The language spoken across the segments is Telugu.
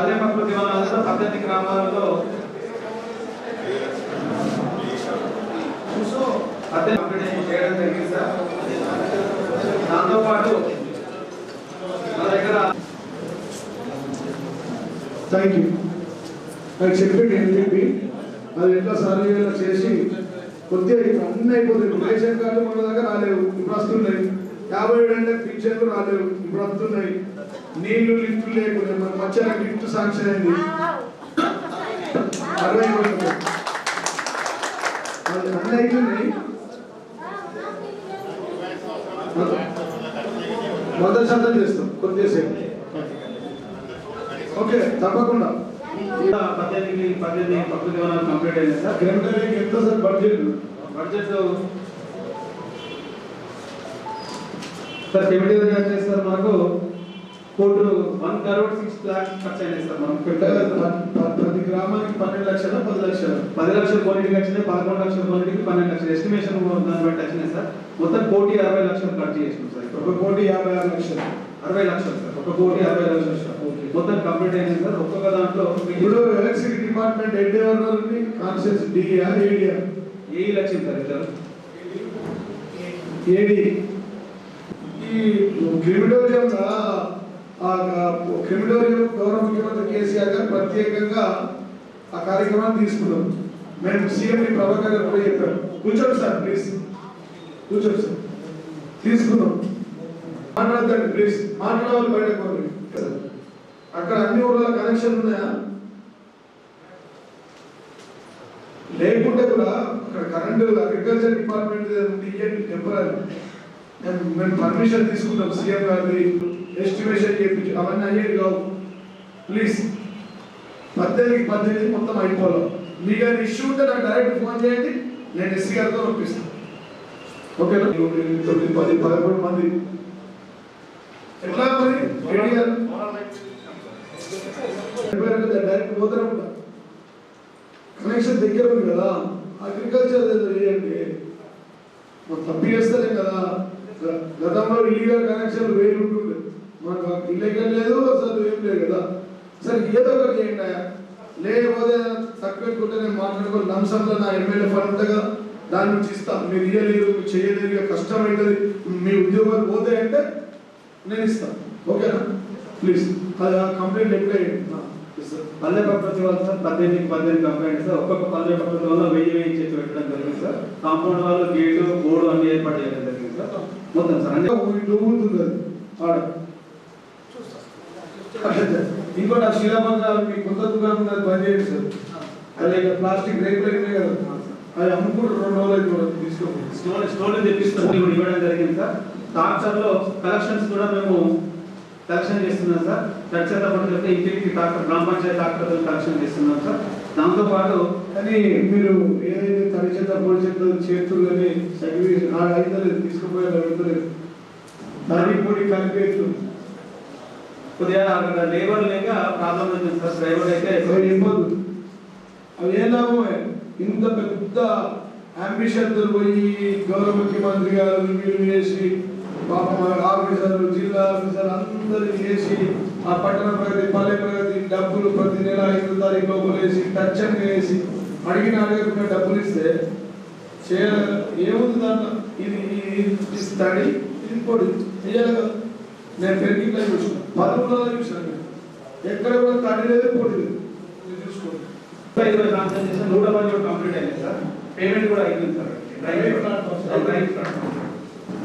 పల్లె ప్రకృతి వనాలలో 18 గ్రామాలలో చేయడం జరిగింది సార్. దాంతోపాటు మన దగ్గర థ్యాంక్ యూ నాకు చెప్పండి అని చెప్పి అది ఎట్లా సర్వేలో చేసి కొద్దిగా అన్నీ అయిపోతుంది. రేషన్ కార్డు మన దగ్గర రాలేవు, ఇప్పుడు వస్తున్నాయి. 57 ఏళ్ళ పింఛన్లు రాలేవు, ఇప్పుడు వస్తున్నాయి. నీళ్లు లిఫ్ట్ లేకుండా మన మధ్యన లిఫ్ట్ శాంక్షన్ అయింది 60 కోట్లు. అన్నీ అవుతున్నాయి. మొదటి శాతం చేస్తాం కొద్దిసేపు. ఓకే తప్పకుండా 18 ప్రకృతి వనాలు కంప్లీట్ అయింది సార్. కిలోమీటర్కి ఎంత సార్ బడ్జెట్? సార్ 70 సార్ మనకు 1,06 lakhs ఖర్చు అయినాయి సార్. మనం ప్రతి గ్రామానికి 12 లక్షలు 10 లక్షలు 10 లక్షల కోటికి వచ్చినాయి, 11 లక్షల కోటికి 12 లక్షలు ఎస్టిమేషన్ దాన్ని బట్టి వచ్చినాయి సార్. మొత్తం 1,60,00,000 ఖర్చు చేసినాం సార్. 1,56,00,000 60 లక్షలు సార్. 1,60,00,000 మొత్తం కంప్లీట్ అయింది సార్. ఒక్కొక్క దాంట్లో ఇప్పుడు ఎలక్ట్రిసిటీ డిపార్ట్మెంట్ హెడ్ ఎవరు కాన్షియస్ డిఆర్ ఏడిఆర్ ఏ లక్ష్యం సార్ ఇద్దరు ఏడి ఈ క్రిమిటోరియం గౌరవ ముఖ్యమంత్రి కేసీఆర్ గారు ప్రత్యేకంగా ఆ కార్యక్రమాన్ని తీసుకున్నాం. మేము సీఎం ప్రభాకర్ గారు కూడా చెప్పారు. కూర్చోండి సార్ ప్లీజ్, కూర్చోండి సార్. తీసుకున్నాం. మాట్లాడదండి ప్లీజ్, మాట్లాడాలి బయటకు. అక్కడ అన్ని ఊళ్ళ కనెక్షన్ ఉన్నాయా? లేకుంటే కూడా అక్కడ కరెంటు అగ్రికల్చర్ డిపార్ట్మెంట్ నుండి టెంపరీ మేము పర్మిషన్ తీసుకుంటాం. సీఎం గారి ఎస్టిమేషన్ చేయించి అవన్నీ అయ్యేది కావు. ప్లీజ్ 18 మొత్తం అయిపోవాలి. మీకు ఏమైనా ఇష్యూ ఉంటే నాకు డైరెక్ట్ ఫోన్ చేయండి, నేను ఎస్సీ గారితో పంపిస్తాను. ఓకేనా? 9, 10, 11 మంది ఎట్లా మరి డైరెక్ట్ పోతానే ఉంటా. కనెక్షన్ దగ్గర ఉంది కదా, అగ్రికల్చర్ చేయండి. తప్పి చేస్తలేం కదా. గతంలో ఇల్లీగల్ కనెక్షన్ వేలు ఉంటుండే, మనకు ఇల్లీగల్ లేదు అసలు ఏం లేదు కదా. సరే ఏదో ఒకటి చేయండి. లేకపోతే తక్కువ పెట్టుకుంటే నేను మాట్లాడుకో లంసంలో నా ఎమ్మెల్యే ఫండ్ ఉంటుందా, దాని నుంచి ఇస్తాను. మీరు ఇయ్యలేరు, చేయలేరు, కష్టం అవుతుంది, మీ ఉద్యోగాలు పోతాయంటే నేను ఇస్తాను. ఓకేనా? ప్లీజ్ అది కంప్లైంట్ ఎప్పుడే పల్లె ప్రకృతి వల్ల సార్ 18 కంప్లైంట్స్ సార్. ఒక్కొక్క పల్లె ప్రకృతి వల్ల 1000 చేసి పెట్టడం జరిగింది సార్. కాంపౌండ్ వాళ్ళు గేటు బోర్డు అన్ని ఏర్పాటు చేయడం జరిగింది సార్. మొత్తం సార్ అంటే ఉంటుంది ఆడ. ఇంకోటి ఆ శిలాబంధాలు మీ కొత్త దుకాణం ఉన్నది బంద్ చేయండి సార్. అది ప్లాస్టిక్ రేకులు ఉన్నాయి కదా, అది అమ్ముకుంటూ 2 రోజులు అయితే తీసుకోండి. స్టోర్లు తెప్పిస్తాం ఇవ్వడం జరిగింది సార్. ట్రాక్టర్లో కలెక్షన్స్ కూడా మేము కలెక్షన్ చేస్తున్నాం సార్. ఖచ్చితంగా చెప్తే ఇంటికి ట్రాక్టర్ గ్రామ పంచాయతీ ట్రాక్టర్తో కలెక్షన్ చేస్తున్నాం సార్. దాంతోపాటు కానీ మీరు ఏదైతే తడి చెత్త పొడి చెత్త చేతులు కానీ సర్వీస్ అయితే తీసుకుపోయారు అడుగుతలేదు. దాని పొడి కలిపేట్లు కొద్దిగా అక్కడ లేబర్ లేక ప్రాబ్లం అవుతుంది సార్. డ్రైవర్ అయితే ఇవ్వదు. అవి ఏ లాభమే? ఇంత పెద్ద అంబిషన్తో పోయి గౌరవ ముఖ్యమంత్రి గారు రివ్యూ చేసి పాపం ఆఫీసర్లు జిల్లా ఆఫీసర్ అందరూ చేసి ఆ పట్టణ ప్రగతి పల్లె ప్రగతి డబ్బులు ప్రతి నెల 5వ తారీఖు లోపల వేసి టచ్ వేసి అడగకుండా డబ్బులు ఇస్తే ఏముంది దాంట్లో? ఇది తడి, ఇది పొడి చేయాలి కదా. నేను పెరిగిట్లా చూసాను, 10 ఊళ్ళలో చూసాను. ఎక్కడ కూడా తడి లేదు, పొడి లేదు. మీరు చూసుకోండి. 20 ట్రాన్సాక్షన్ చేసి 110 కంప్లీట్ అయింది సార్. పేమెంట్ కూడా అయిపోయింది సార్.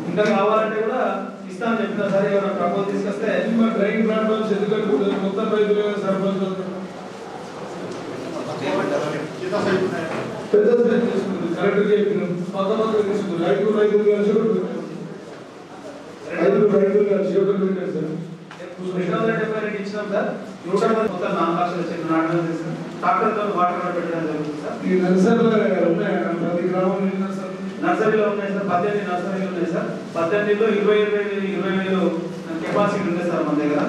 ఇంకా కావాలంటే కూడా ఇస్తాను చెప్తున్నా సార్. ఏమైనా ప్రపోజ్ తీసుకొస్తే డ్రైవింగ్ ప్లాట్ఫామ్స్ ఎందుకంటే మొత్తం రైతులు సర్పంచ్ పెద్ద సైజ్ తీసుకుంది. కరెక్ట్ చెప్పినాం. పక్క తీసుకుంది. రైతులు కలిసి ఒకటి పెట్టారు సార్. 272 ఇచ్చినాం సార్. 110 మొత్తం 4 లక్షల చెట్లు నాటడం చేస్తాం. ట్రాక్టర్తో వాటర్ పెట్టడం జరుగుతుంది సార్. ఈ నర్సరీలో ఉన్నాయి ప్రతి గ్రామంలో నర్సరీలో ఉన్నాయి సార్. 18 నర్సరీలు ఉన్నాయి సార్. 18లో 20,000 కెపాసిటీ ఉంది సార్ మన దగ్గర.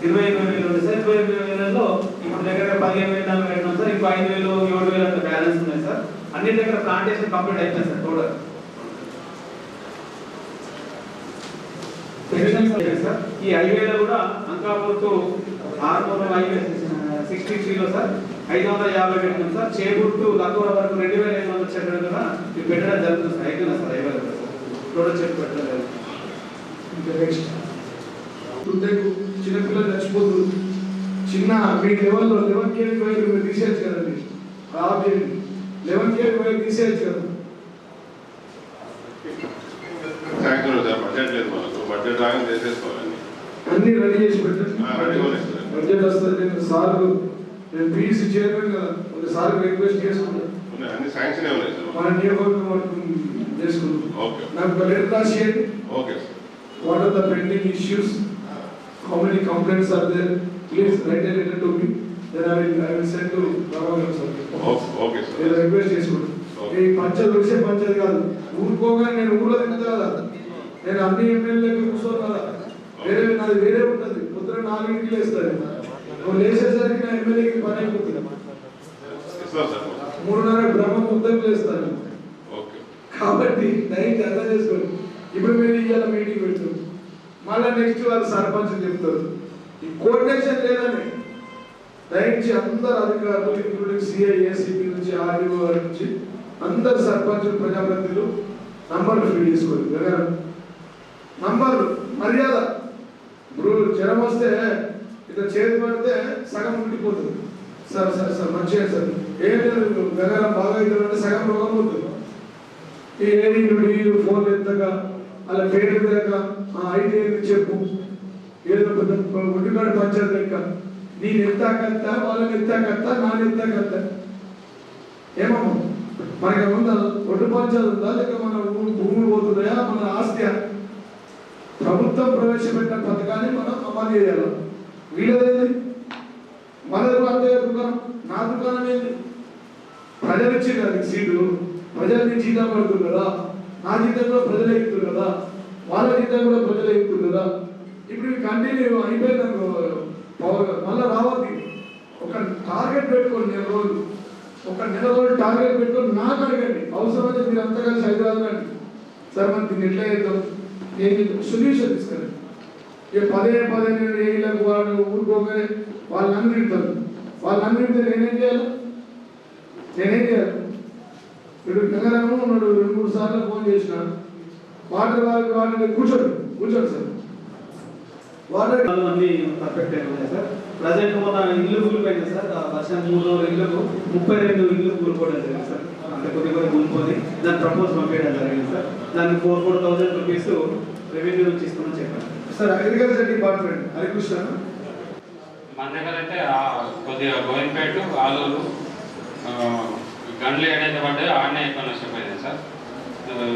20,000 ఉంది సార్. 20,000లో ఇప్పుడు దగ్గర 15,000 పెట్టినాం సార్. ఇంకో 5,000 7,000 అంత బ్యాలెన్స్ ఉన్నాయి సార్. అన్ని దగ్గర ప్లాంటేషన్ కంప్లీట్ అయిపోయింది సార్. Total sir. ఈ హైవేలో కూడా అంకాపూర్ టు ఆర్మూర్ హైవే 63లో సార్ 550 పెట్టినాం సార్. చేపూర్ టు లక్కూర వరకు 2500 చెట్లు కూడా ఇది పెట్టడం జరుగుతుంది సార్. అయిపోయింది సార్, అయిపోయింది సార్. టోటల్ చెట్లు పెట్టడం. ఇంకా నెక్స్ట్ చిన్నపిల్లలు చచ్చిపోతుంది. చిన్న మీ లెవెల్లో 11 KV వైర్ మీరు తీసేయచ్చు కదండి. ఆఫ్ చేయండి. 11 KV వైర్ తీసేయచ్చు కదా. బడ్జెట్ లాగా చేసేసుకోవాలండి. అన్ని రెడీ చేసి పెట్టండి. బడ్జెట్ వస్తుంది. నేను సార్ నేను పీసీ చైర్మన్ కదా, ఒకసారి రిక్వెస్ట్ చేసుకుంటాను. అన్ని శాంక్షన్ ఉన్నాయి సార్. మన నియోజకవర్గం వరకు చేసుకుంటాం. నాకు ఒక లెటర్ రాసేయండి. Okay sir. What are the pending issues, how many complaints are there, please write a letter to me, then I will send to Ramagram sir. Okay sir. నేను రిక్వెస్ట్ చేసుకుంటాను. ఈ పంచాయతీ వచ్చే పంచాయతీ కాదు, ఊరుకోగా నేను ఊర్లో తింటా కదా, నేను అన్ని ఎమ్మెల్యేలకు కూర్చోను కదా, నాది వేరే ఉంటుంది. పొద్దున 4 లేస్తాను, నువ్వు లేచేసరికి నా ఎమ్మెల్యేకి పని అయిపోతుంది. 3:30 బ్రహ్మ ముద్దకు లేస్తాను. కాబట్టి దయచేసి అర్థం చేసుకోండి. ఇప్పుడు మీరు ఇవాళ మీటింగ్ పెడుతుంది, మళ్ళీ నెక్స్ట్ వాళ్ళు సర్పంచ్ చెప్తారు. ఈ కోఆర్డినేషన్ లేదని దయచేసి అందరు అధికారులు ఇంక్లూడింగ్ సిఐ, ఏసీపీ నుంచి ఆర్డీఓ వారి నుంచి అందరు సర్పంచులు, ప్రజాప్రతినిధులు నంబర్లు ఫీడ్ చేసుకోండి. నంబర్లు మర్యాద. ఇప్పుడు జ్వరం వస్తే ఇట్లా చేతి పడితే సగం ఉండిపోతుంది. సార్ సార్ సార్ మంచిగా సార్ ఏం లేదు, గగనం బాగా అవుతుందంటే సగం రోగం పోతుంది. ఈ ఏడు ఫోన్ ఎత్తగా అలా పేరు లేక అయితే చెప్పు, ఏదో ఒడ్డుగాడు పంచారు లెక్క, నేను ఎత్తాకత్తా, వాళ్ళని ఎత్తాకత్తా, నాన్న ఎత్తాకత్తా. ఏమమ్మా మనకి ఉందా? ఒడ్డు పంచాలు ఉందా, లేక మన భూములు పోతుందా, మన ఆస్తి? ప్రభుత్వం ప్రవేశపెట్టిన పథకాన్ని మనం అమలు చేయాలి. వీళ్ళదేంది? మన అంతే దుకాణం, నా దుకాణం ఏంది? ప్రజలు ఇచ్చింది అది సీటు, ప్రజలకి జీతం పడుతుంది కదా, నా జీతం కూడా ప్రజలు ఎక్కుతుంది కదా, వాళ్ళ జీతం కూడా ప్రజలు ఎక్కుతుంది కదా. ఇప్పుడు కంటిన్యూ అయిపోయిందనుకో పవర్ మళ్ళీ రావద్ది. ఒక టార్గెట్ పెట్టుకోండి, నెల రోజులు టార్గెట్ పెట్టుకొని నాకు అడగండి. అవసరమైతే మీరు అంతా కలిసి హైదరాబాద్ రండి. సార్ మనం దీన్ని ఎట్లా చేద్దాం, నేను సొల్యూషన్ తీసుకురండి. ఇక పదే నేను ఏళ్ళకు వాళ్ళు ఊరుకోగానే వాళ్ళని తిడతారు. వాళ్ళని తిడితే నేనేం చేయాలి? ఇప్పుడు నగరము ఉన్నాడు, 2-3 సార్లు ఫోన్ చేసిన వాటర్ కూర్చోండి సార్. వాటర్ అన్ని పర్ఫెక్ట్ అయినాయి సార్. ప్రజెంట్ మన ఇల్లు కూలిపోయింది సార్. వర్షం 3 రోజులు ఇల్లుకు 32 ఇల్లు కూలిపోవడం జరిగింది సార్. అంటే కొద్ది కూలిపోయి దాని ప్రపోజ్ పంపించడం జరిగింది సార్. దానికి 4,000 రూపీస్ రెవెన్యూ నుంచి ఇస్తామని చెప్పారు సార్. అగ్రికల్చర్ డిపార్ట్మెంట్ హరికృష్ణ మన దగ్గర అయితే కొద్దిగా గోవింపేట, ఆలూరు, గండ్లు ఏడైతే పడ్డాయో ఆడనే ఎక్కువ నష్టపోయింది సార్.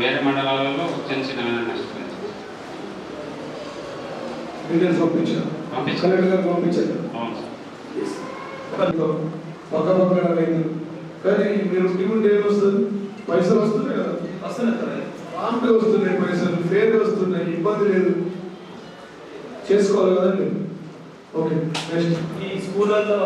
వేరే మండలాలలో చిన్న చిన్న నష్టపోయింది. పంపించారు. అవును సార్. పక్క రైతులు కానీ మీరు టికెట్ ఏమొస్తుంది? పైసలు వస్తున్నాయి కదా, వస్తున్నాయి సార్. రాంపే వస్తున్నాయి పైసలు, ఫేర్ వస్తున్నాయి, ఇబ్బంది లేదు, చేసుకోవాలి కదండి. Okay next. ఈ స్కూళ్ళల్లో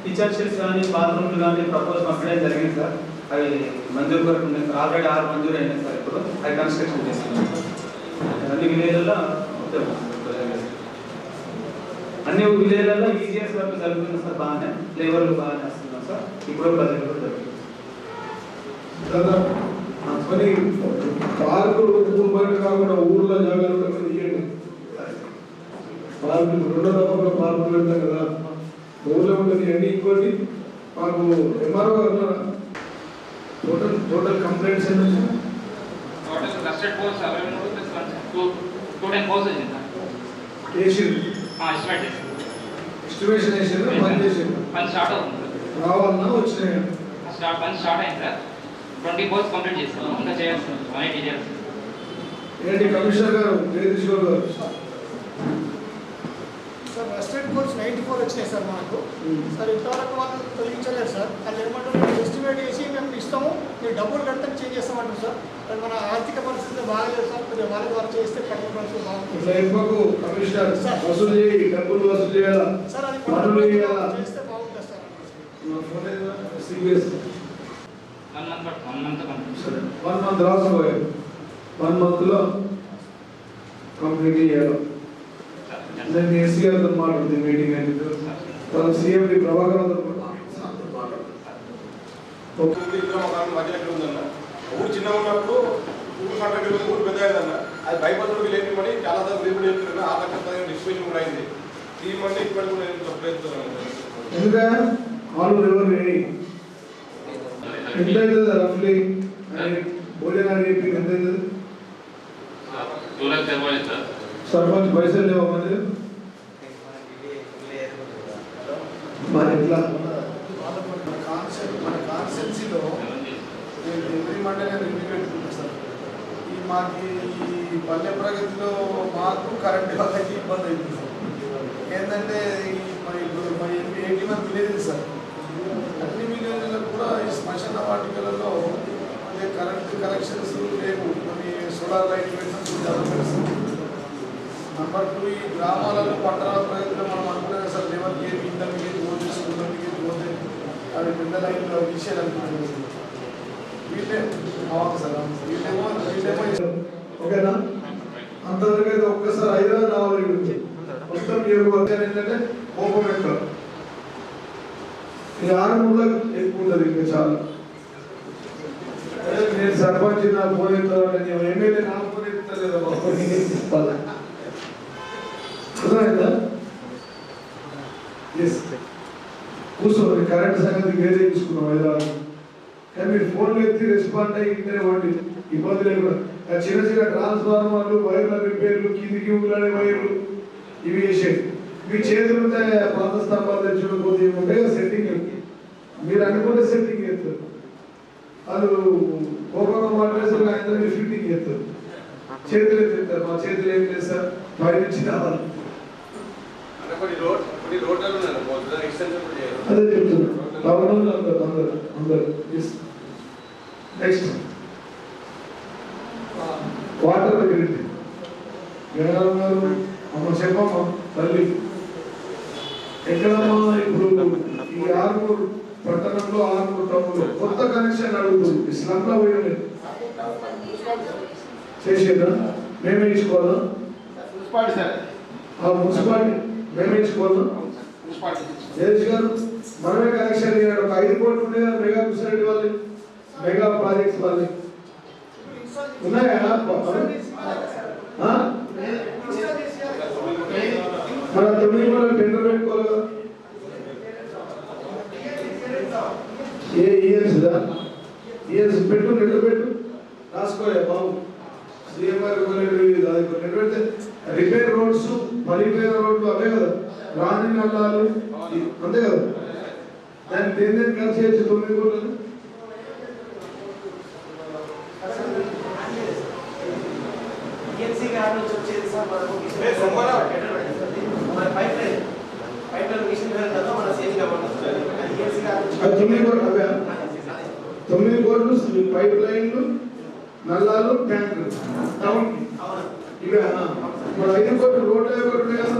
టీచర్ షెల్స్ కానీ బాత్రూమ్లు కానీ ప్రపోజ్ పంపించడం జరిగింది సార్. అవి మంజూరు వరకు ఉన్నాయి సార్. ఆల్రెడీ 6 మంజూరు అయినాయి సార్. ఇప్పుడు అవి కన్స్ట్రక్షన్ చేస్తున్నాం. అన్ని విలేజ్లలో ఈజీఎస్ వర్క్ జరుగుతుంది సార్. బాగానే లేబర్లు బాగానే వస్తున్నాం సార్. ఇప్పుడు ప్రజలు కూడా జరుగుతుంది. మరి పార్కులు బయట కాకుండా ఊర్లో జాగ్రత్త ఇవ్వండి. పార్కులు 2 రకాల పార్కులు పెడతాం కదా, ఊళ్ళో ఉంటుంది అండి. ఇంకోటి మాకు ఎంఆర్ఓ గారు టోటల్ కంప్లైంట్స్ ఎన్ని వచ్చాయి? టోటల్ కస్టర్డ్ పోల్స్ 210 పోల్స్ వచ్చింది సార్. ఎస్టిమేషన్ వేసింది, పని చేసింది, పని స్టార్ట్ అవుతుంది రావాలన్నా వచ్చినాయి. పని స్టార్ట్ అయింది సార్. 20 పోల్స్ కంప్లీట్ చేస్తాం, ఇంకా చేయాల్సి 180 చేయాల్సి. ఏంటి కమిషనర్ గారు జగదీశ్వర్ గారు? సార్ రస్టెడ్ కోర్స్ 94 వచ్చినాయి సార్ మాకు. సార్ ఇంతవరకు వాళ్ళు తొలగించలేదు సార్. వాళ్ళు ఏమంటారు, ఎస్టిమేట్ చేసి మేము ఇస్తాము, మీరు డబ్బులు కడితే చేంజ్ చేస్తామంటారు సార్. కానీ మన ఆర్థిక పరిస్థితి బాగాలేదు సార్. కొద్దిగా వాళ్ళకి వాళ్ళు చేస్తే కట్టిన పరిస్థితి బాగుంటుంది. కమిషనర్ వసూలు చేయి, డబ్బులు వసూలు చేయాలా సార్, అది పనులు చేస్తే బాగుంటుంది సార్. 1 మంత్ రాసుకోవాలి. 1 మంత్లో కంప్లీట్ చేయాలి. నేను ఏసీ గారితో మాట్లాడుతుంది మీటింగ్ అనేది. మన సిఎండి ప్రభాకర్ ఊరు చిన్నగా ఉన్నప్పుడు ఊరు కంటే ఊరు పెద్ద అయిందన్న అది భయపడుతుంది లేనిమని చాలా సార్లు రేపు చెప్తున్నా ఆటంకం డిస్కషన్ కూడా అయింది తీయమంటే ఇప్పటికి కూడా నేను ప్రయత్నిస్తున్నాను ఎందుకంటే వాళ్ళు ఎవరు ఎంత అవుతుంది రఫ్లీ భోజనాలు చెప్పి ఎంత అవుతుంది సర్పంచ్ పైసలు లేవా మరి మరి ఎట్లా మన కాన్స్టెన్సీలో ఎవ్రీ మండే నేను రివ్యూ పెట్టుకుంటాను సార్ మాకు ఈ పల్లె ప్రగతిలో మాకు కరెంట్ వాళ్ళకి ఇబ్బంది అవుతుంది సార్ ఏంటంటే మరి 81 విలేజెస్ సార్ అన్ని విలేజ్లకు కూడా ఈ శ్మశాన వాటికలలో అంటే కరెంట్ కనెక్షన్స్ లేవు కొన్ని సోలార్ లైట్ పెట్టిన నంబర్ 2 ఈ గ్రామాలలో పట్టణ ప్రగతిలో మనం అనుకున్నాం sir level gate inter gate పోతే స్కూల్ గేట్ పోతే అవి పెద్ద లైన్లో విషయాలు అనుకుంటున్నాం వీళ్ళే అవును సార్ వీళ్ళేమో ఓకేనా అంతవరకు అయితే ఒక్కసారి హైదరాబాద్ రావాలి మొత్తం నియోజకవర్గాలు ఏంటంటే కోపం ఎక్కువ ఈ 6 మూలకు ఎక్కువ ఉంటుంది ఇంకా చాలా నేను సర్పంచ్ నా ఫోన్ ఎత్తాను ఎమ్మెల్యే నా ఫోన్ ఎత్తలేదు బాబు అర్థమైందా ఎస్ కూర్చోండి కరెంట్ సంగతి వేరే తీసుకున్నాం హైదరాబాద్ కానీ మీరు ఫోన్లు ఎత్తి రెస్పాండ్ అయ్యి ఇంటనే వండి ఇబ్బంది లేకుండా చిన్న చిన్న ట్రాన్స్ఫార్మర్లు వైర్ల రిపేర్లు కిందికి ఊలాడే వైర్లు ఇవి చేసేది మీ చేతులు ఉంటే పాత స్తంభాలు తెచ్చుకోకపోతే ఉంటాయి సెట్టింగ్ మీరు అనుకునే సెట్టింగ్ చేస్తారు వాళ్ళు కోపంగా మాట్లాడేసరికి ఆయన మీరు ఫిట్టింగ్ చేస్తారు చేతులు ఎత్తారు మా చేతులు ఏం చేస్తారు పై నుంచి రావాలి అదే చెప్తున్నా అందరు నెక్స్ట్ వాటర్ ఫెసిలిటీ జగన్ గారు అమ్మ చెప్పమ్మా తల్లి ఎక్కడమ్మా ఇప్పుడు ఈ 6 పట్టణంలో 6 టౌన్లో కొత్త కనెక్షన్ అడుగుతుంది స్లంలో పోయలేదు చేసేదా మేమే ఇచ్చుకోవాలా మున్సిపాలిటీ మేమే ఇచ్చుకోవాలా జగదీష్ గారు మనమే కనెక్షన్ ఇవ్వడం 5 కోట్లు ఉండే కదా మెగా సొసైటీ వాళ్ళు మెగా ప్రాజెక్ట్స్ వాళ్ళు ఉన్నాయా మన 9 కోట్ల టెండర్ పెట్టుకోవాలి కదా ఏ ఇయర్స్ పెట్టు నెట్ పెట్టు రాసుకోలే బాబు సీఎం గారు నెట్ పెడితే రిపేర్ రోడ్స్ పలిపేర్ రోడ్లు అవే కదా రాణి నల్లాలు అంతే కదా దాన్ని దేని ఖర్చు చేయొచ్చు 9 కోట్లు అది 9 కోట్లు అవే 9 కోట్లు పైప్ లైన్లు నల్లాలు ట్యాంకులు టౌన్ ఇక మన 5 కోట్లు రోడ్లు అయిపోయి కదా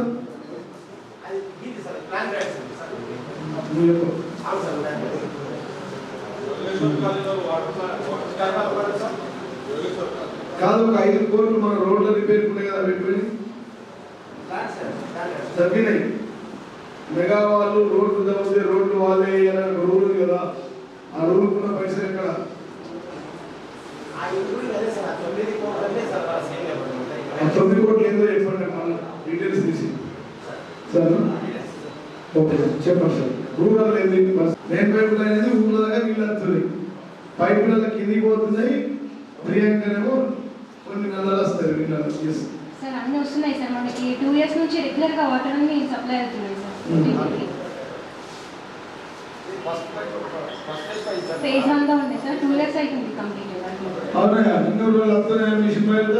కాదు ఒక 5 కోట్లు మన రోడ్ల రిపేర్ ఉన్నాయి కదా పెట్టుకుని తగ్గినాయి మెగా వాళ్ళు రోడ్లు తగ్గితే రోడ్లు వాళ్ళే రూల్ ఉంది కదా ఆ రూల్కున్న పైసలు ఎక్కడ 9 కోట్లు ఏందో చెప్పండి మన డీటెయిల్స్ తీసి సార్ ఓకే చెప్పండి సార్ రూరల్ ఏంది మెయిన్ పైప్ లైన్ అనేది ఊళ్ళ దగ్గర నీళ్ళు వస్తుంది పైపుల కిందికి పోతున్నాయి ప్రియాంకనేమో కొన్ని నెలలు వస్తాయి నీళ్ళు సార్ అన్నీ వస్తున్నాయి సార్ మనకి 2 ఇయర్స్ నుంచి రెగ్యులర్ గా వాటర్ అన్ని సప్లై అవుతున్నాయి సార్ ఫేజ్ 1 గా ఉంది సార్ 2 ఇయర్స్ అయిపోయింది కంప్లీట్ అవునా ఇంకా రోజులు వస్తున్నాయి మిషన్ పైన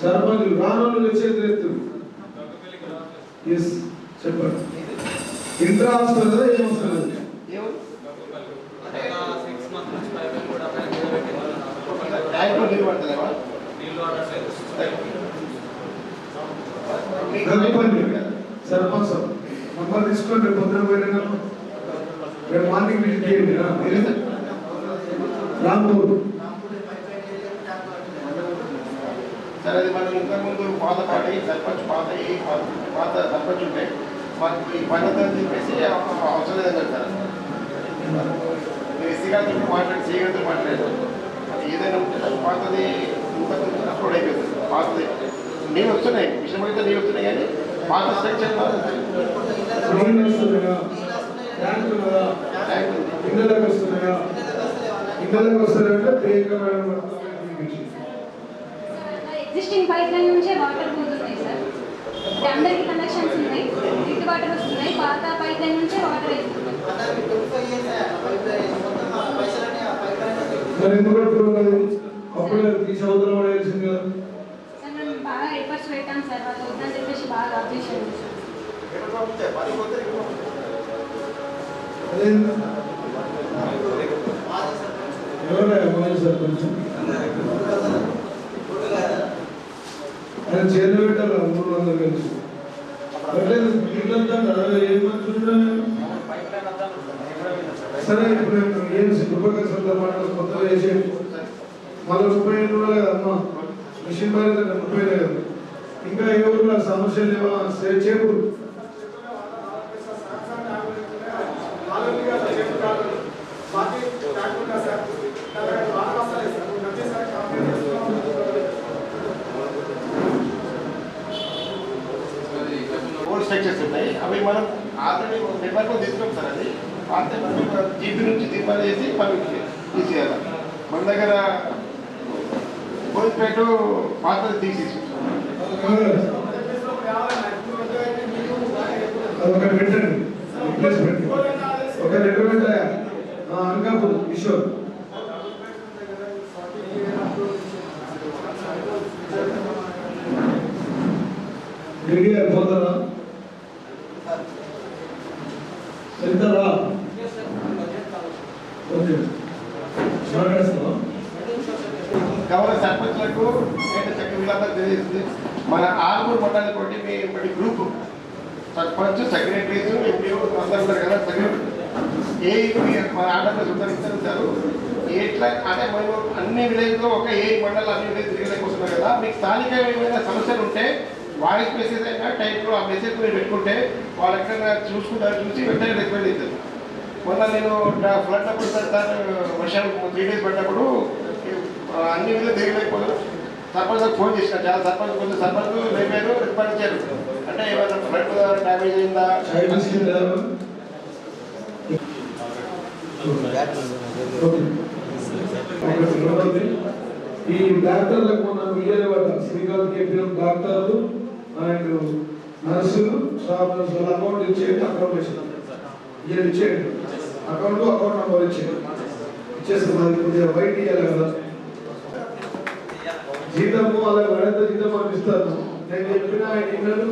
సర్పంచ్ రానోళ్ళు వచ్చేది ఎత్తురు ఎస్ చెప్పండి ఇంట్రా వస్తుంది కదా ఏం వస్తుంది సర్పంచ్ నంబర్ తీసుకోండి రేపు పొద్దున పోయిన రేపు మార్నింగ్ విజిట్ చేయండి రాంపూర్ సార్ అది మనం ఇంతకుముందు పాత సర్పంచ్ పాత సర్పంచ్ ఉంటే ఈ పద్ధతి అని చెప్పేసి అవసరం లేదని సార్. మీరు ఎస్సీగారితో మాట్లాడి చేయగలితో మాట్లాడారు. అది ఏదైనా ఉంటే పాతది అప్లోడ్ అయిపోతుంది. పాతది నేను వస్తున్నాయి విషయం అయితే నేను వస్తున్నాయి కానీ పాత స్ట్రక్చర్ ఎగ్జిస్టింగ్ పైప్ లైన్ నుంచే వాటర్ పోతున్నాయి సార్. అందరికి కనెక్షన్స్ ఉన్నాయి, ఇంటి వాటర్ వస్తున్నాయి. పాత పైప్ లైన్ నుంచే వాటర్ వెళ్తుంది. సార్ మేము బాగా ఎఫర్ట్స్ పెట్టాం సార్. వాళ్ళు వద్దని చెప్పేసి బాగా ఆపేసారు. ఆయన చేతులు పెట్టారు 300 కలిసి సరే. ఇప్పుడు ఏం ఉపకరణాలు మాటలు కొత్తగా వేసేది మళ్ళీ 30 ఏళ్ళు కూడా కదమ్మా. మిషన్ బాగా 30 కదా. ఇంకా ఏ ఊరు సమస్యలు లేవా చేపడు ఓల్డ్ స్ట్రక్చర్స్ ఉన్నాయి. అవి మనం ఆల్రెడీ పేపర్లో తీసుకున్నాం సార్. అది పాత జీపీ నుంచి తీర్మానం చేసి మనం తీసేయాలి. మన దగ్గర గోల్పేట పాతది తీసేసి ఒకటి పెట్టండి. ఒక రికమెండ్ అంకాపూర్ కిషోర్ రెడీ అయిపోతారా? వెళ్తారా? ఓకే మాట్లాడుతున్నావా? గవర్నర్ సర్పంచ్లకు చక్కగా వీళ్ళందరూ తెలియజేస్తుంది. మన ఆరుగురు మండలి కొట్టి మీ గ్రూప్ సర్పంచ్ సెక్రటరీస్ ఎంపీఓ అందరూ ఉంటారు కదా. సెక్రటరీ మన ఆర్డర్లు ఉద్ధరిస్తారు. ఎట్లా అంటే మేము అన్ని విలేజ్లో ఒక మండలం అన్ని విలేజ్ తిరగలేకపోతున్నాం కదా. మీకు స్థానిక ఏమైనా సమస్యలు ఉంటే వాయిస్ మెసేజ్ అయినా టైప్లో ఆ మెసేజ్ మీరు పెట్టుకుంటే వాళ్ళు ఎక్కడైనా చూసుకుంటారు, చూసి వెంటనే రిక్వెస్ట్ అవుతారు. మొన్న నేను ఫ్లడ్ అప్పుడు వర్షాలు 3 days పడినప్పుడు అన్ని విధంగా తిరగలేకపోతారు. సర్పంచ్ ఫోన్ చేసిన చాలా సర్పంచ్ కొంచెం సర్పంచ్ లేపారు, రెస్పాండ్ ఇచ్చారు. అంటే ఏమైనా ఫ్లడ్ డ్యామేజ్ అయిందా ఈ డాక్టర్లకు మొన్న విజయవాడ శ్రీకాంత్ చెప్పిన డాక్టర్లు అండ్ నర్సులు స్టాఫ్ నర్సులు అకౌంట్ ఇచ్చేయండి. అకౌంట్ ఇచ్చేయండి. అకౌంట్ నెంబర్ ఇచ్చేస్తే మనకి కొద్దిగా బయట ఇవ్వాలి కదా. జీతము అలా గణిత జీతం పంపిస్తాను. నేను చెప్పిన ఆయన ఇన్నలు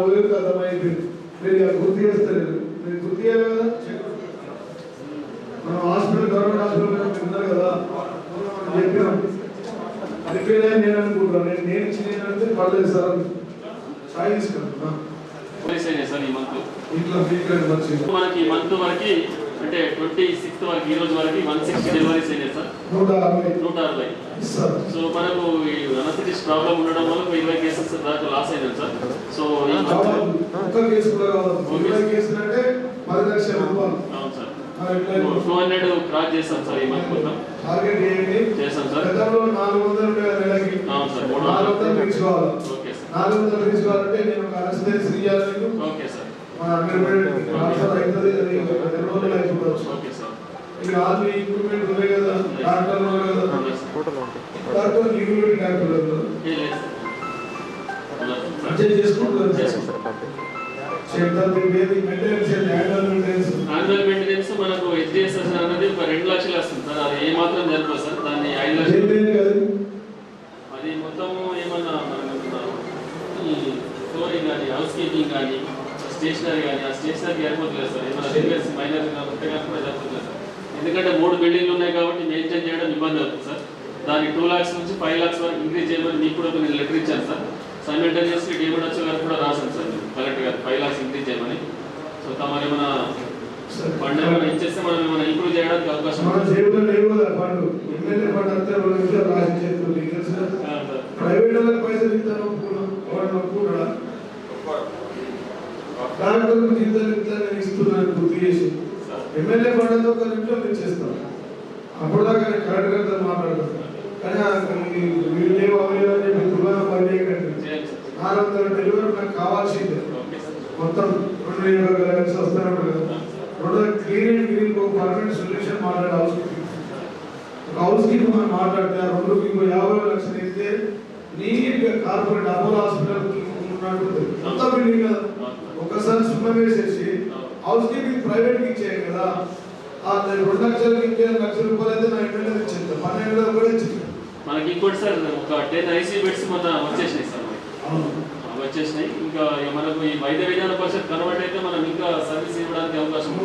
ఊరికి అర్థమైపోయింది. మీరు గుర్తు చేస్తలేదు. మీరు గుర్తు చేయాలి కదా. మనం హాస్పిటల్ గవర్నమెంట్ హాస్పిటల్ ఉన్నారు కదా చెప్పినాం. రిపేర్ అని నేను అనుకుంటున్నాను. నేను ఇచ్చిందంటే పర్లేదు సార్ సాయి తీసుకున్నాను. మనకి మంత్ వరకు అంటే 26th వరకు ఈ రోజు వరకు 160 డెలివరీస్ అయినాయి సార్. 160. సో మనకు ఈ అనస్థిటిస్ ప్రాబ్లం ఉండడం వల్ల 20 కేసెస్ దాకా లాస్ అయినాయి సార్. సో ఒక్క కేసు కూడా 20 కేసులు అంటే 10 లక్షల రూపాయలు. అవును సార్. 200 క్రాస్ చేస్తాం సార్ ఈ మంత్ మొత్తం. టార్గెట్ చేయండి. చేస్తాం సార్. గతంలో 400 నెలకి. అవును సార్. 400 రీచ్ కావాలి. Okay sir. 400 రీచ్ కావాలంటే నేను ఒక అరెస్ట్ చేయాలి. Okay sir. Okay sir. ఇక ఆల్ ఇంప్రూవ్మెంట్ ఉన్నాయి కదా. డాక్టర్లు ఉన్నారు కదా. డాక్టర్ లీగల్ డాక్టర్లు అడ్జస్ట్ చేసుకుంటారు. యాన్యువల్ మెయింటెనెన్స్ మనకు హెచ్డిఎస్ఎస్ అనేది ఒక 2 లక్షలు వస్తుంది సార్. అది ఏ మాత్రం జరపదు సార్. దాన్ని 5 లక్షలు అది మొత్తం ఏమన్నా ఈ ఫ్లోరింగ్ కానీ హౌస్ కీపింగ్ కానీ స్టేషనరీ కానీ ఆ స్టేషనరీ సరిపోతుంది సార్. ఏమైనా రిపేర్స్ మైనర్ ఉంటే కానీ కూడా సరిపోతుంది సార్. ఎందుకంటే 3 బిల్డింగ్లు ఉన్నాయి కాబట్టి మెయింటైన్ చేయడం ఇబ్బంది అవుతుంది సార్. దాన్ని 2 lakhs నుంచి 5 lakhs వరకు ఇంక్రీజ్ చేయమని మీకు కూడా నేను లెటర్ ఇచ్చాను సార్. సైమల్టేనియస్లీ డిఎంహెచ్ఓ గారు కూడా రాశాను సార్ కలెక్టర్ గారు 5 lakhs ఇంక్రీజ్ చేయమని. సో తమరు ఏమైనా ఫండ్ ఏమైనా ఇచ్చేస్తే మనం ఏమైనా ఇంప్రూవ్ చేయడానికి అవకాశం ప్రైవేట్ పైసలు ఇస్తాను డాక్టర్లకు జీతాలు ఇట్లా నేను ఇస్తున్నాను గుర్తు చేసి ఎమ్మెల్యే ఫండ్ ఒక నిమిషం తెచ్చేస్తాను. అప్పుడు దాకా నేను కరెక్ట్ గారితో మాట్లాడతాను. కానీ వీళ్ళు ఏమో అవ్వలేదు అని చెప్పి దుర్గా పని కంటే 400 డెలివరీ నాకు కావాల్సిందే. మొత్తం 2 నియోజకవర్గాలు వస్తున్నప్పుడు కదా 2 క్లీన్ అండ్ గ్రీన్ ఒక పర్మనెంట్ సొల్యూషన్ మాట్లాడాలి. హౌస్ కి మనం మాట్లాడితే 2కి 50 లక్షలు ఇస్తే నీట్గా కార్పొరేట్ అపోలో హాస్పిటల్ ఉన్నట్టు అంతా బిల్డింగ్ కదా ఒకసారి సున్నా వేసేసి హౌస్ కీపింగ్ ప్రైవేట్ కి ఇచ్చేయాలి కదా. ఆ 2 లక్షలకి ఇంకే 1 లక్ష రూపాయలు అయితే నా ఎమ్మెల్యే ఇచ్చింది 12 కూడా ఇచ్చింది. మనకి ఇంకోటి సార్ ఒక 10 ఐసీ బెడ్స్ మొన్న వచ్చేసినాయి సార్ వచ్చేసినాయి. ఇంకా మనకు ఈ వైద్య విధాన పరిషత్ కన్వర్ట్ అయితే మనం ఇంకా సర్వీస్ ఇవ్వడానికి అవకాశం ఉంది.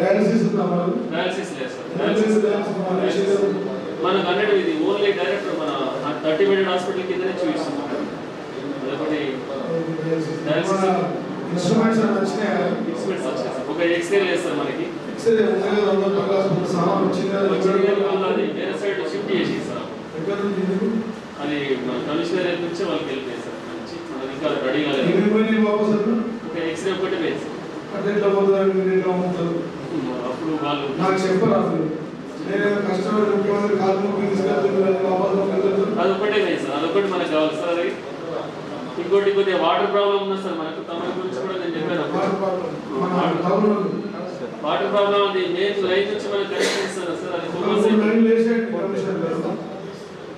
డయాలసిస్ లేదు సార్ మనకు అన్నట్టు ఇది ఓన్లీ డైరెక్ట్ మన 30 బెడెడ్ హాస్పిటల్ కిందనే చూపిస్తున్నాం. అదొకటి డయాలసిస్ ఇన్స్ట్రుమెంట్స్ వచ్చినాయి. ఒక ఎక్స్రే లేదు సార్ మనకి సామాన్ వచ్చింది అది వేరే సైడ్ షిఫ్ట్ చేసి సార్ అది మన కమిషనర్ నుంచి వాళ్ళకి వెళ్ళిపోయి సార్ మనకి ఇంకా రెడీ కాలేదు. ఒక ఎక్స్రే ఒకటి వేసి అప్పుడు వాళ్ళు నాకు చెప్పరాదు. నేను కస్టమర్ ముఖ్యమంత్రి కాలు అదొకటే వేసి సార్ అదొకటి మనకు కావాలి సార్. అది ఇంకోటి కొద్దిగా వాటర్ ప్రాబ్లం ఉంది సార్ మనకు తమ గురించి కూడా నేను చెప్పాను. వాటర్ ప్రాబ్లం అది మెయిన్ లైన్ నుంచి మనకు కనెక్షన్ ఇస్తారు సార్. అది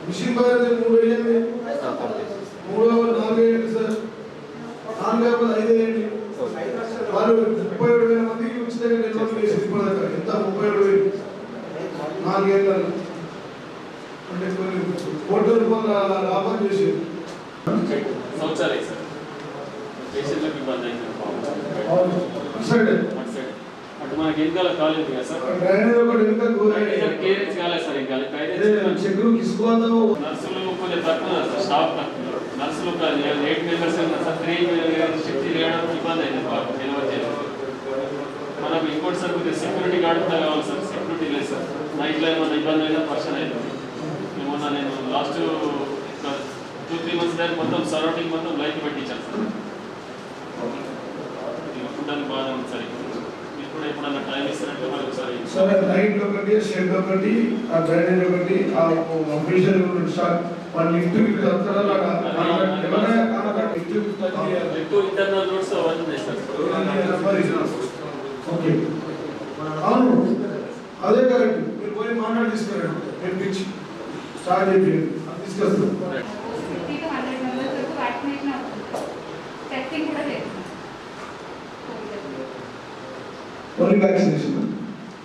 మిషన్ బాగా 3 వేయండి 4 వేయండి సార్ 4 5 వేయండి. వాళ్ళు 37,000 మందికి ఉచితంగా డెలివరీ చేసి ఇప్పటిదాకా ఎంత 37,000 4 ఏళ్ళలో అంటే కొన్ని కోట్ల రూపాయల లాభం చేసి శౌచాలయ సార్ పేషెంట్లకు ఇబ్బంది అయింది అటు మనకి వెనకాల కాలేదు కదా సార్ క్లియరెన్స్ కాలేదు సార్. ఇంకా నర్సులు కొంచెం తక్కువ స్టాఫ్ నర్సులు 8 మెంబర్స్ సార్ 3 షిఫ్ట్ చేయడం ఇబ్బంది అయింది డెలివరీ చేయడం. మనకు ఇంకోటి సార్ కొద్దిగా సెక్యూరిటీ గార్డ్ కూడా కావాలి సార్. సెక్యూరిటీ లేదు సార్. నైట్లో ఏమన్నా ఇబ్బంది అయినా పర్సన్ అవుతుంది. ఏమన్నా నేను లాస్ట్ 2-3 మంత్స్ దాకా మొత్తం సరౌండింగ్ మొత్తం లైట్ పెట్టించాను సార్. ఫుడ్ అని బాగానే ఉంది సార్. మీరు కూడా ఎప్పుడన్నా టైం ఇస్తారంటే మనకు ఒకసారి సార్ లైట్ ఒకటి షెడ్ ఒకటి ఆ డ్రైనేజ్ ఒకటి ఆ ఆఫీషియల్ స్టాక్ వాళ్ళ ఇంటికి ఎక్కువ ఇంటర్నల్ రోడ్స్ అవన్నీ ఉన్నాయి సార్. ఓకే అవును అదే కరెక్ట్. మీరు పోయి మాట్లాడి తీసుకురండి తెప్పించి స్టార్ట్ అయిపోయింది తీసుకొస్తాం. ఓన్లీ వ్యాక్సినేషన్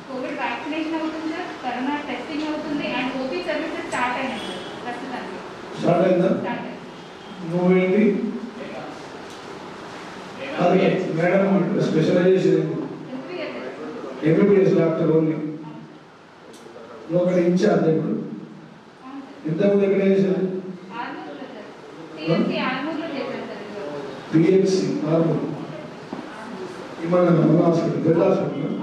కోవిడ్ వ్యాక్సినేషన్ అవుతుంది సార్. కరోనా టెస్టింగ్ అవుతుంది అండ్ ఓపీ సర్వీసెస్ స్టార్ట్ అయినాయి సార్ ప్రస్తుతానికి. స్టార్ట్ అయిందా? నువ్వేంటి అది madam specialisation MBBS doctor only. నువ్వు అక్కడ ఇన్ఛార్జ్ ఇప్పుడు ఇంతకుముందు ఎక్కడ చేశారు? పిహెచ్సి ఆర్మూర్ మన హాస్పిటల్ పెద్ద హాస్పిటల్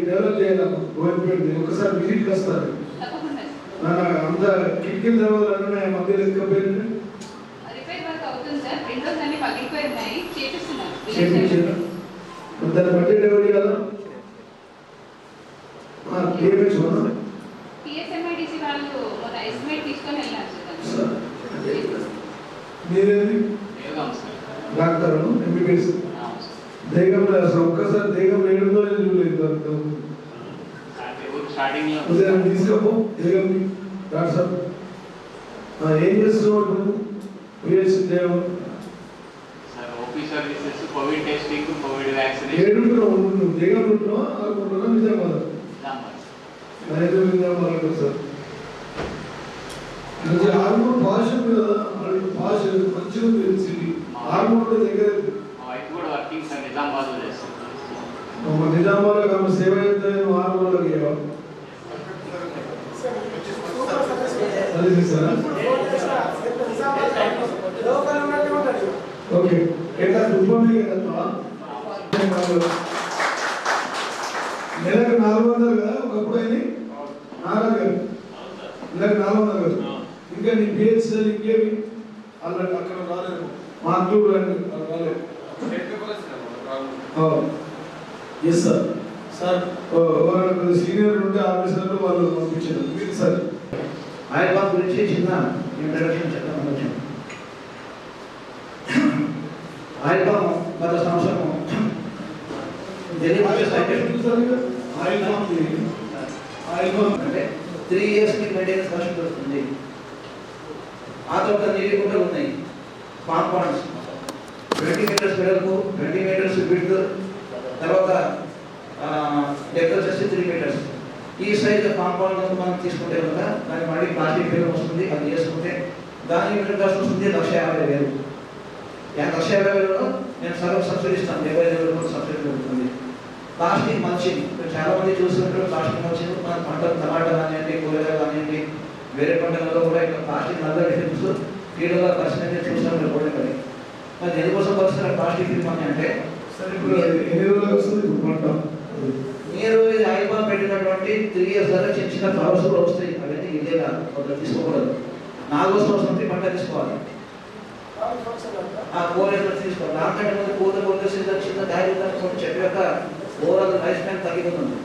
డెవలప్ చేయాలమ్మా. గవర్నమెంట్ ఒకసారి విజిట్కి వస్తారు. అంత కిటికీల తర్వాత మధ్య ఎత్తుకపోయింది దాన్ని బడ్జెట్ ఎవరు ఇవ్వాలా? మీరేది డాక్టర్ ఎంబీబీఎస్ దేగం అసలు ఒక్కసారి దేగం వేయడంతో చూడలేదు. తీసుకోపో దేగం డాక్టర్ సార్ ఏం చేస్తున్నావు పిహెచ్ దేవం కోవిడ్ టెస్టింగ్ కోవిడ్ వ్యాక్సినేషన్ ఏడుంటున్నావు నువ్వు దేగం ఉంటున్నావా అనుకుంటున్నా నిజామాబాద్ నిజామాబాద్ సార్ ఆర్మూర్ భాష కదా భాష మంచిగా తెలిసింది. ఆర్మూర్ దగ్గర నిజామాబాద్ కాదు సేవ చేస్తే ఆర్మూర్లోకి ఓకే ఎట్లా దుబ్బమి నెలకు 400 కదా ఒకప్పుడు అయినా 400 నెలకు 400 కదా. ఇంకా నీ పిహెచ్ ఇంకేమి ఆల్రెడీ అక్కడ రాలేదు మాకు రాలేదు. Yes sir. సార్ వాళ్ళు సీనియర్ ఉంటే ఆఫీసర్లు వాళ్ళు పంపించారు. మీరు సార్ ఆయిల్ పంప్ గురించి చిన్న ఇంట్రడక్షన్ చెప్తామని వచ్చాను. ఆయిల్ పంప్ గత సంవత్సరం అంటే 3 years మెయింటెనెన్స్ కాస్ట్ వస్తుంది. ఆ తర్వాత నీటి గుంటలు ఉన్నాయి, పాంప్ పాండ్స్ 20 meters వెడల్పు, 20 meters విడ్త్, తర్వాత డెప్త్ వచ్చేసి 3 meters. ఈ సైజ్ పాంప్ పాండ్ మనం తీసుకుంటే కనుక దానికి మళ్ళీ ప్లాస్టిక్ ఫిల్మ్ వస్తుంది. అది చేసుకుంటే దాని యూనిట్ కాస్ట్ వస్తుంది 1,50,000. 1,50,000లో నేను సగం సబ్సిడీ ఇస్తాను, 75,000 సబ్సిడీ దొరుకుతుంది. ప్లాస్టిక్ మల్చింగ్ చాలా మంది చూస్తుంటారు. ప్లాస్టిక్ మల్చింగ్ మన పంటలు టమాటా కానివ్వండి, కూరగాయలు కానివ్వండి, వేరే పంటలలో కూడా ఇట్లా ప్లాస్టిక్ నల్ల డిఫెన్స్ కీడుగా పరిస్థితి చూసినప్పుడు కూడా మరి ఎందుకోసం పరిస్థితి ప్లాస్టిక్ ఫిల్మ్ అని అంటే ఎన్ని రోజులకు వస్తుంది పంట? మీరు ఇది ఆయిల్ పంప్ పెట్టినటువంటి 3 years దాకా చిన్న చిన్న ఫ్లవర్స్ కూడా వస్తాయి. అవన్నీ ఇదే కాదు, కొంత తీసుకోకూడదు. 4వ సంవత్సరం పంట తీసుకోవాలి. ఆ 4 years తీసుకోవాలి. దాంట్లో ముందు పూత చిన్న దారి చెట్టు యొక్క ఓవరాల్ లైఫ్ స్పాన్ తగ్గిపోతుంది.